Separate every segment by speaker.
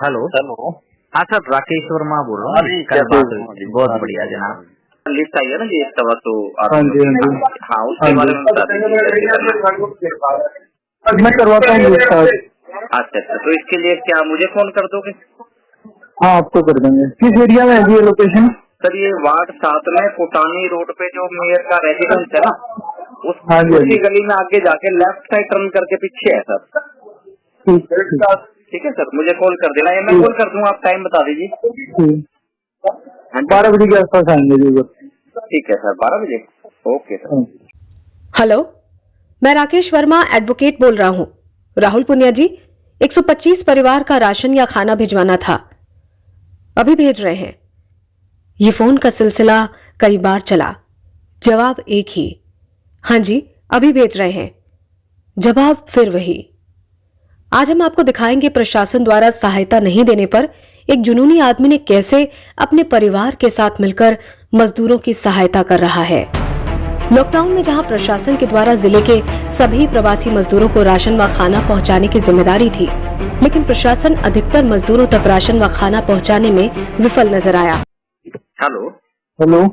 Speaker 1: Hello
Speaker 2: hello.
Speaker 1: हाँ sir, Rakesh Verma बोल रहा हूँ। कल बात हुई, बहुत बढ़िया जनाब। लिस्ट आई है ना जी, एक सवा तो हाँ, उसके बारे में बता दीजिए।
Speaker 2: मैं करवाता हूँ।
Speaker 1: अच्छा, तो इसके लिए क्या मुझे फोन कर दोगे?
Speaker 2: हाँ, आपको कर देंगे। किस एरिया में है ये लोकेशन?
Speaker 1: सर ये वार्ड 7 में कोटानी रोड पे जो मेयर का रेजिडेंस है ना, उसी गली में आगे जाके लेफ्ट साइड टर्न करके पीछे है सर। ठीक है सर, मुझे कॉल कर देना, या मैं कॉल कर दूंगा, आप टाइम बता दीजिए।
Speaker 2: 12 बजे के आसपास आएंगे जी।
Speaker 1: ठीक है सर, 12 बजे। Okay sir.
Speaker 3: हेलो, मैं राकेश वर्मा एडवोकेट बोल रहा हूँ। राहुल पुनिया जी, 125 परिवार का राशन या खाना भिजवाना था, अभी भेज रहे हैं। ये फोन का सिलसिला कई बार चला, जवाब एक ही, हाँ जी अभी भेज रहे हैं। जवाब फिर वही। आज हम आपको दिखाएंगे प्रशासन द्वारा सहायता नहीं देने पर एक जुनूनी आदमी ने कैसे अपने परिवार के साथ मिलकर मजदूरों की सहायता कर रहा है। लॉकडाउन में जहां प्रशासन के द्वारा जिले के सभी प्रवासी मजदूरों को राशन व खाना पहुंचाने की जिम्मेदारी थी, लेकिन प्रशासन अधिकतर मजदूरों तक राशन व खाना पहुंचाने में विफल नजर आया।
Speaker 1: Hello
Speaker 2: hello.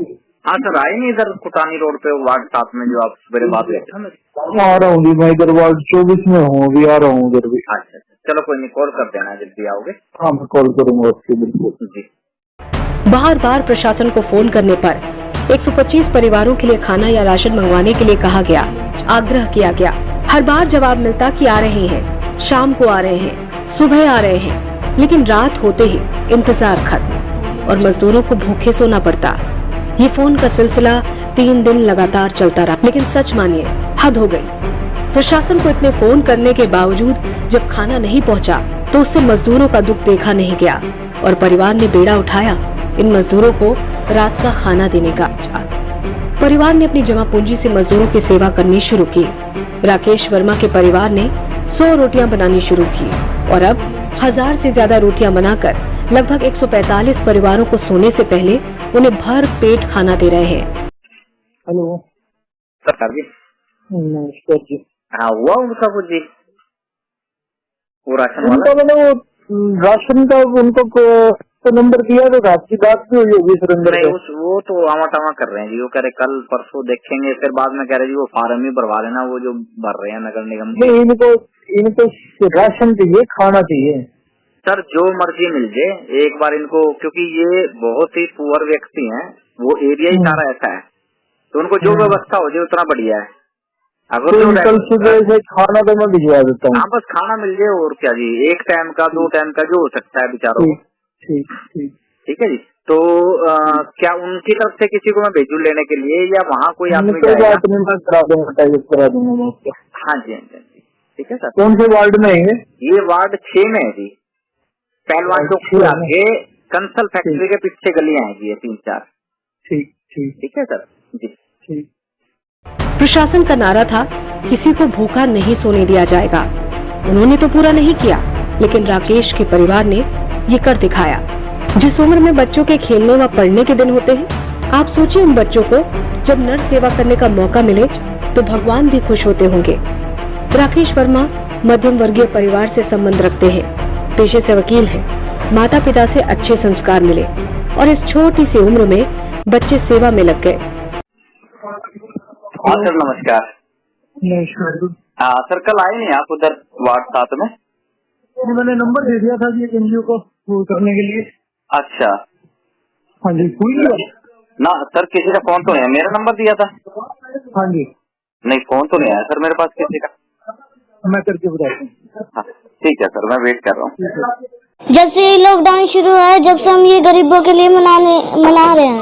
Speaker 1: हाँ सर, आए नहीं इधर कोटानी रोड पे वार्ड 7 में जो आप मेरे बात हुई थी?
Speaker 2: आ रहा हूँ, मैं इधर वार्ड 24 में हूँ, अभी आ रहा हूँ उधर भी।
Speaker 1: अच्छा, चलो कोई नहीं, कॉल कर देना जब भी आओगे।
Speaker 2: हाँ, मैं कॉल करूंगा आपसे, बिल्कुल
Speaker 1: जी।
Speaker 3: बार बार प्रशासन को फोन करने पर 125 परिवारों के लिए खाना या राशन मंगवाने के लिए कहा गया, आग्रह किया गया। हर बार जवाब मिलता कि आ रहे हैं, शाम को आ रहे हैं, सुबह आ रहे हैं, लेकिन रात होते ही इंतजार खत्म और मजदूरों को भूखे सोना पड़ता। ये फोन का सिलसिला 3 दिन लगातार चलता रहा, लेकिन सच मानिए हद हो गई। प्रशासन को इतने फोन करने के बावजूद जब खाना नहीं पहुंचा तो उससे मजदूरों का दुख देखा नहीं गया और परिवार ने बेड़ा उठाया इन मजदूरों को रात का खाना देने का। परिवार ने अपनी जमा पूंजी से मजदूरों की सेवा करनी शुरू की। राकेश वर्मा के परिवार ने 100 रोटियां बनानी शुरू की और अब 1000 से ज्यादा रोटियां बनाकर लगभग 145 परिवारों को सोने से पहले उन्हें भर पेट खाना दे रहे हैं।
Speaker 2: हेलो
Speaker 1: सरकार जी।
Speaker 2: नमस्कार जी।
Speaker 1: हाँ, हुआ उनका वो जी, वो राशन वाला?
Speaker 2: उनका मैंने वो राशन का उनको नंबर दिया तो आपकी बात भी हुई होगी सुरेंद्र
Speaker 1: नहीं, वो तो आवा कर रहे हैं जी। वो कह रहे कल परसों देखेंगे, फिर बाद में कह रहे जी वो फार्म ही भरवा लेना, वो जो भर रहे हैं नगर निगम।
Speaker 2: नहीं, इनको राशन चाहिए, खाना चाहिए
Speaker 1: सर, जो मर्जी मिल जाए एक बार इनको, क्योंकि ये बहुत ही पुअर व्यक्ति हैं, वो एरिया ही सारा ऐसा है, तो उनको जो व्यवस्था हो जाए उतना बढ़िया है। अगर तो
Speaker 2: कल सुबह से खाना तो मैं भिजवा देता हूँ।
Speaker 1: हाँ, बस खाना मिल जाए और क्या जी, 1 टाइम का 2 टाइम का जो हो सकता है बेचारों को। ठीक है जी। तो क्या उनकी तरफ से किसी को मैं भेजू लेने के लिए, या वहाँ कोई आदमी जाएगा?
Speaker 2: करा दूंगा।
Speaker 1: हाँ जी, हाँ जी, ठीक है सर।
Speaker 2: कौन से वार्ड में है
Speaker 1: ये वार्ड 6 में है जी। पहलवान चौक के आगे कंसल फैक्ट्री के पीछे गलियां हैं जी, ये 3-4। ठीक है सर जी।
Speaker 3: प्रशासन का नारा था किसी को भूखा नहीं सोने दिया जाएगा। उन्होंने तो पूरा नहीं किया, लेकिन राकेश के परिवार ने ये कर दिखाया। जिस उम्र में बच्चों के खेलने व पढ़ने के दिन होते हैं, आप सोचिए उन बच्चों को जब नर सेवा करने का मौका मिले तो भगवान भी खुश होते होंगे। राकेश वर्मा मध्यम वर्गीय परिवार से संबंध रखते हैं, पेशे से वकील हैं, माता पिता से अच्छे संस्कार मिले और इस छोटी सी उम्र में बच्चे सेवा में लग गए।
Speaker 1: हाँ सर, नमस्कार। हाँ सर, कल आए नहीं आप उधर वार्ड 7 में?
Speaker 2: मैंने नंबर दे दिया था जी एक एनजीओ को वो करने के लिए।
Speaker 1: अच्छा।
Speaker 2: हाँ जी,
Speaker 1: ना सर, किसी का फोन तो नहीं है, मेरा नंबर दिया था।
Speaker 2: हाँ जी।
Speaker 1: नहीं, फोन तो नहीं आया सर मेरे पास किसी का।
Speaker 2: मैं करके बताता हूँ।
Speaker 1: हाँ, ठीक है सर, मैं वेट कर रहा हूँ।
Speaker 4: जब से ये लॉकडाउन शुरू हुआ है, जब से हम ये गरीबों के लिए मना रहे हैं।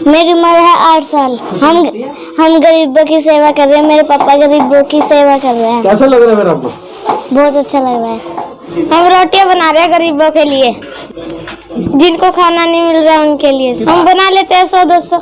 Speaker 4: मेरी उम्र है 8 साल। हम गरीबों की सेवा कर रहे हैं, मेरे पापा गरीबों की सेवा कर रहे हैं।
Speaker 2: कैसा लग रहा है मेरा आपको?
Speaker 4: बहुत अच्छा लग रहा है। हम रोटियां बना रहे हैं गरीबों के लिए, जिनको खाना नहीं मिल रहा है उनके लिए। हम बना लेते हैं 100-200।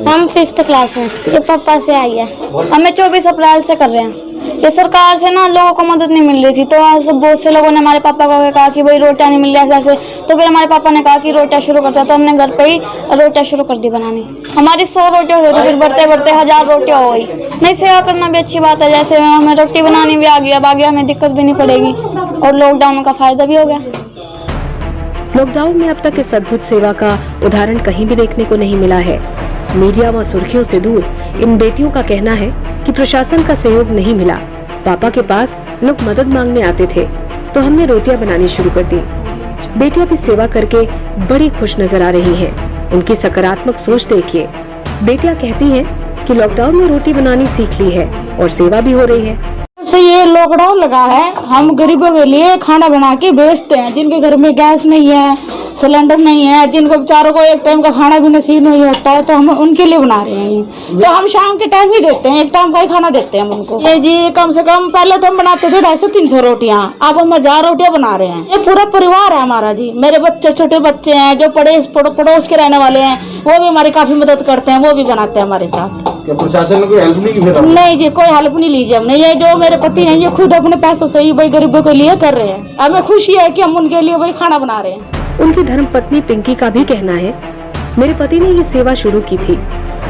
Speaker 4: हम 5th क्लास में, ये पापा से आई है।
Speaker 5: हमें 24 अप्रैल से कर रहे हैं। ये सरकार से ना लोगों को मदद नहीं मिल रही थी, तो बहुत से लोगों ने हमारे पापा को कहा कि भाई रोटियां नहीं मिल रही ऐसे। तो फिर हमारे पापा ने कहा कि रोटियां शुरू करते हैं, तो हमने घर पे ही रोटियां शुरू कर दी बनानी। हमारी 100 रोटियां हुई, तो फिर बढ़ते बढ़ते 1000 रोटियां हो गई। नहीं, सेवा करना भी अच्छी बात है, जैसे हमें रोटी बनानी भी आ गई, अब आगे हमें दिक्कत भी नहीं पड़ेगी और लॉकडाउन का फायदा भी हो गया।
Speaker 3: लॉकडाउन में अब तक इस अद्भुत सेवा का उदाहरण कहीं भी देखने को नहीं मिला है। मीडिया व सुर्खियों से दूर इन बेटियों का कहना है कि प्रशासन का सहयोग नहीं मिला। पापा के पास लोग मदद मांगने आते थे तो हमने रोटियां बनानी शुरू कर दी। बेटियां भी सेवा करके बड़ी खुश नजर आ रही हैं। उनकी सकारात्मक सोच देखिए। बेटियां कहती हैं कि लॉकडाउन में रोटी बनानी सीख ली है और सेवा भी हो रही है।
Speaker 5: से ये लॉकडाउन लगा है, हम गरीबों के लिए खाना बना के बेचते हैं। जिनके घर में गैस नहीं है, सिलेंडर नहीं है, जिनको बेचारों को एक टाइम का खाना भी नसीब नहीं होता है, तो हम उनके लिए बना रहे हैं। तो हम शाम के टाइम ही देते हैं, एक टाइम का ही खाना देते हैं हम उनको। ये जी कम से कम पहले तो हम बनाते थे 250-300 रोटियां, अब हम 1000 रोटियां बना रहे हैं। ये पूरा परिवार है हमारा जी। मेरे बच्चे, छोटे बच्चे हैं जो पड़ोस के रहने वाले हैं, वो भी हमारी काफी मदद करते हैं, वो भी बनाते हैं हमारे साथ।
Speaker 2: प्रशासन ने कोई हेल्प नहीं की?
Speaker 5: नहीं जी, कोई हेल्प नहीं लीजिए हमने। ये जो मेरे पति हैं ये खुद अपने पैसों से ही भाई गरीबों के लिए कर रहे हैं। हमें खुशी है कि हम उनके लिए भाई खाना बना रहे हैं।
Speaker 3: उनकी धर्मपत्नी पिंकी का भी कहना है, मेरे पति ने ये सेवा शुरू की थी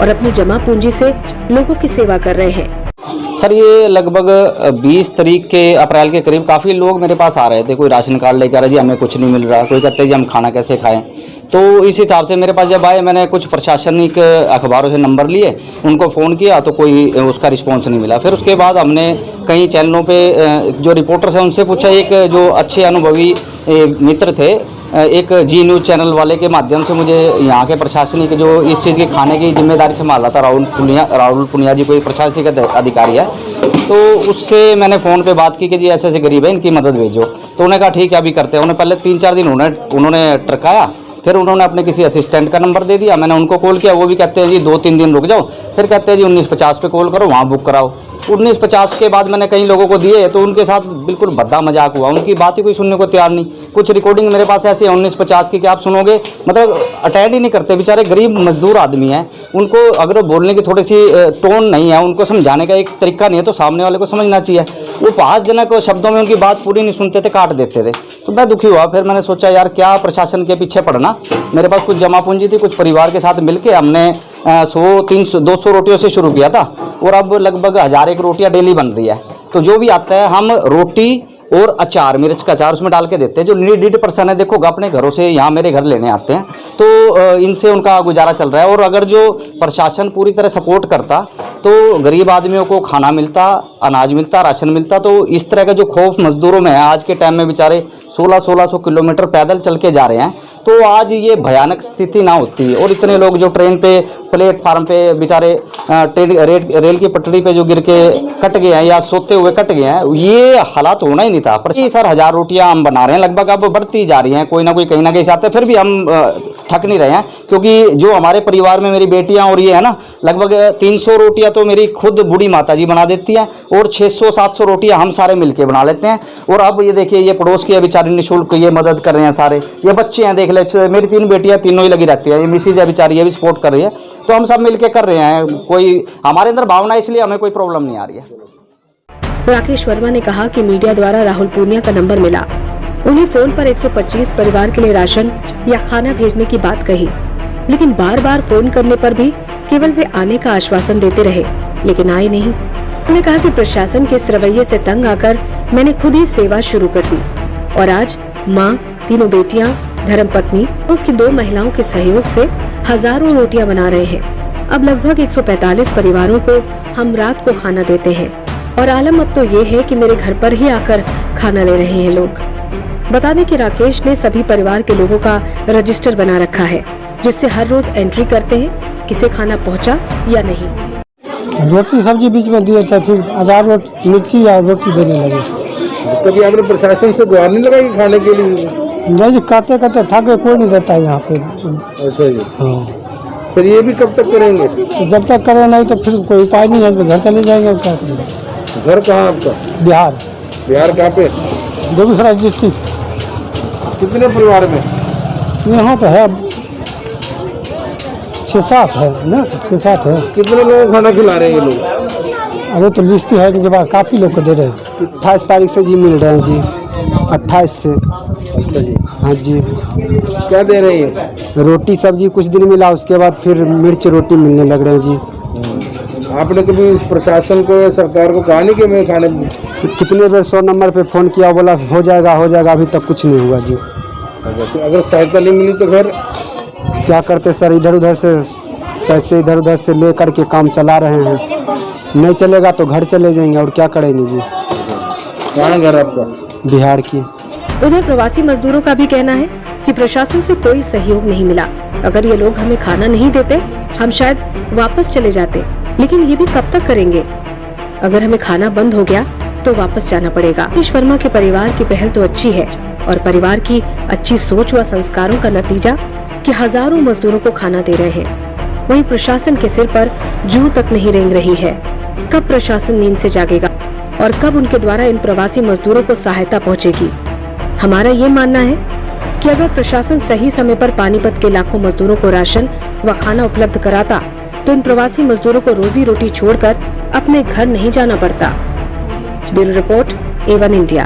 Speaker 3: और अपनी जमा पूंजी से लोगों की सेवा कर रहे हैं।
Speaker 6: सर ये लगभग 20 तारीख के अप्रैल के करीब काफ़ी लोग मेरे पास आ रहे थे। कोई राशन कार्ड लेकर आ रहा जी हमें कुछ नहीं मिल रहा, कोई कहते जी हम खाना कैसे खाएं। तो इस हिसाब से मेरे पास जब आए, मैंने कुछ प्रशासनिक अखबारों से नंबर लिए, उनको फ़ोन किया तो कोई उसका रिस्पांस नहीं मिला। फिर उसके बाद हमने कई चैनलों पे जो रिपोर्टर्स हैं उनसे पूछा। एक जो अच्छे अनुभवी मित्र थे, एक जी न्यूज़ चैनल वाले के माध्यम से मुझे यहाँ के प्रशासनिक जो इस चीज़ के खाने की जिम्मेदारी संभाला था, राहुल पुनिया जी कोई प्रशासनिक अधिकारी है, तो उससे मैंने फ़ोन पे बात की कि जी ऐसे ऐसे गरीब है, इनकी मदद भेजो। तो उन्होंने कहा ठीक है अभी करते हैं। उन्हें पहले 3-4 दिन उन्होंने ट्रकाया, फिर उन्होंने अपने किसी असिस्टेंट का नंबर दे दिया। मैंने उनको कॉल किया, वो भी कहते हैं जी 2-3 दिन रुक जाओ। फिर कहते हैं जी 1950 पे कॉल करो, वहाँ बुक कराओ। 1950 के बाद मैंने कई लोगों को दिए तो उनके साथ बिल्कुल भद्दा मजाक हुआ, उनकी बात ही कोई सुनने को तैयार नहीं। कुछ रिकॉर्डिंग मेरे पास ऐसी है 1950 की कि आप सुनोगे, मतलब अटेंड ही नहीं करते। बेचारे गरीब मजदूर आदमी हैं, उनको अगर बोलने की थोड़ी सी टोन नहीं है, उनको समझाने का एक तरीका नहीं है, तो सामने वाले को समझना चाहिए। वो उपहासजनक शब्दों में उनकी बात पूरी नहीं सुनते थे, काट देते थे। तो मैं दुखी हुआ। फिर मैंने सोचा यार क्या प्रशासन के पीछे पड़ना। मेरे पास कुछ जमा पूंजी थी, कुछ परिवार के साथ मिलके हमने 100-300-200 रोटियों से शुरू किया था और अब लगभग 1001 रोटियां डेली बन रही है। तो जो भी आता है हम रोटी और अचार, मिर्च का अचार उसमें डाल के देते हैं। जो नीडेड पर्सन है, देखो अपने घरों से यहाँ मेरे घर लेने आते हैं, तो इनसे उनका गुजारा चल रहा है। और अगर जो प्रशासन पूरी तरह सपोर्ट करता तो गरीब आदमियों को खाना मिलता, अनाज मिलता, राशन मिलता। तो इस तरह का जो खौफ मजदूरों में है, आज के टाइम में बेचारे 1600 किलोमीटर पैदल चल के जा रहे हैं, तो आज ये भयानक स्थिति ना होती। और इतने लोग जो ट्रेन पे, प्लेटफार्म पे बेचारे रेल की पटरी पे जो गिर के कट गए हैं या सोते हुए कट गए हैं, ये हालात होना ही नहीं था। पर सर 1000 रोटियां हम बना रहे हैं, लगभग अब बढ़ती जा रही हैं, कोई ना कोई कहीं ना कहीं से आते हैं। फिर भी हम थक नहीं रहे हैं, क्योंकि जो हमारे परिवार में मेरी बेटियां और ये है ना, लगभग 300 रोटियां तो मेरी खुद बूढ़ी माता जी बना देती हैं और 600-700 रोटियां हम सारे मिलके बना लेते हैं। और अब ये देखिए, ये पड़ोस की बेचारी निःशुल्क ये मदद कर रहे हैं सारे। ये बच्चे हैं, देख ले, मेरी 3 बेटियां, तीनों ही लगी रहती है। ये मिसिज है बेचारी, ये भी सपोर्ट कर रही है। तो हम सब मिलके कर रहे हैं। कोई हमारे अंदर भावना, इसलिए हमें कोई प्रॉब्लम नहीं आ रही है।
Speaker 3: राकेश वर्मा ने कहा कि मीडिया द्वारा राहुल पूनिया का नंबर मिला। उन्हें फोन पर 125 परिवार के लिए राशन या खाना भेजने की बात कही, लेकिन बार बार फोन करने पर भी केवल वे आने का आश्वासन देते रहे, लेकिन आए नहीं। उन्होंने कहा कि प्रशासन के इस रवैये से तंग आकर मैंने खुद ही सेवा शुरू कर दी और आज माँ, 3 बेटियां, धर्मपत्नी और उसकी 2 महिलाओं के सहयोग से हजारों रोटियां बना रहे हैं। अब लगभग 145 परिवारों को हम रात को खाना देते हैं और आलम अब तो ये है कि मेरे घर पर ही आकर खाना ले रहे हैं लोग। बता दें कि राकेश ने सभी परिवार के लोगों का रजिस्टर बना रखा है, जिससे हर रोज एंट्री करते हैं किसे खाना पहुंचा या नहीं।
Speaker 2: रोटी सब्जी बीच में दिए थे, फिर 1000 रोटी मिर्ची या रोटी देने लगे। कभी आपने प्रशासन से गुहार नहीं लगाई खाने के लिए? नहीं जी, करते करते थके, कोई नहीं देता यहाँ पे। अच्छा जी। हाँ। फिर ये भी कब तक करेंगे? तो जब तक करें, नहीं तो फिर कोई उपाय नहीं है, घर चले जाएंगे। क्या करेंगे? घर कहाँ आपका? बिहार। बिहार कहाँ पे? बेगूसराय डिस्ट्रिक्ट। कितने परिवार में? यहाँ तो है 6-7 है ना, 6-7 है। कितने लोगों को खाना खिला रहे हैं ये लोग? अरे तो लिस्ट है कि जब काफ़ी लोग को दे रहे हैं। 28 तारीख से जी मिल रहे हैं जी, 28 से। अच्छा जी। हाँ जी। क्या दे रहे हैं? रोटी सब्जी कुछ दिन मिला, उसके बाद फिर मिर्च रोटी मिलने लग रहे हैं जी। आपने कभी प्रशासन को या सरकार को कहा नहीं कि मैं खाने? कितने बार 100 नंबर पे फ़ोन किया, बोला हो जाएगा हो जाएगा, अभी तक कुछ नहीं हुआ जी। तो अगर सहायता नहीं मिली तो फिर
Speaker 7: क्या करते सर, इधर उधर से पैसे इधर उधर से ले करके काम चला रहे हैं। नहीं चलेगा तो घर चले जाएंगे, और क्या करेंगे जी।
Speaker 2: कहाँ घर आपका?
Speaker 7: बिहार की।
Speaker 3: उधर प्रवासी मजदूरों का भी कहना है कि प्रशासन से कोई सहयोग नहीं मिला। अगर ये लोग हमें खाना नहीं देते हम शायद वापस चले जाते, लेकिन ये भी कब तक करेंगे। अगर हमें खाना बंद हो गया तो वापस जाना पड़ेगा। नीतीश वर्मा के परिवार की पहल तो अच्छी है, और परिवार की अच्छी सोच व संस्कारों का नतीजा कि हजारों मजदूरों को खाना दे रहे हैं। वहीं प्रशासन के सिर पर जूं तक नहीं रेंग रही है। कब प्रशासन नींद से जागेगा और कब उनके द्वारा इन प्रवासी मजदूरों को सहायता पहुंचेगी। हमारा ये मानना है कि अगर प्रशासन सही समय पर पानीपत के लाखों मजदूरों को राशन व खाना उपलब्ध कराता तो इन प्रवासी मजदूरों को रोजी रोटी छोड़कर अपने घर नहीं जाना पड़ता। Bureau report A1 India.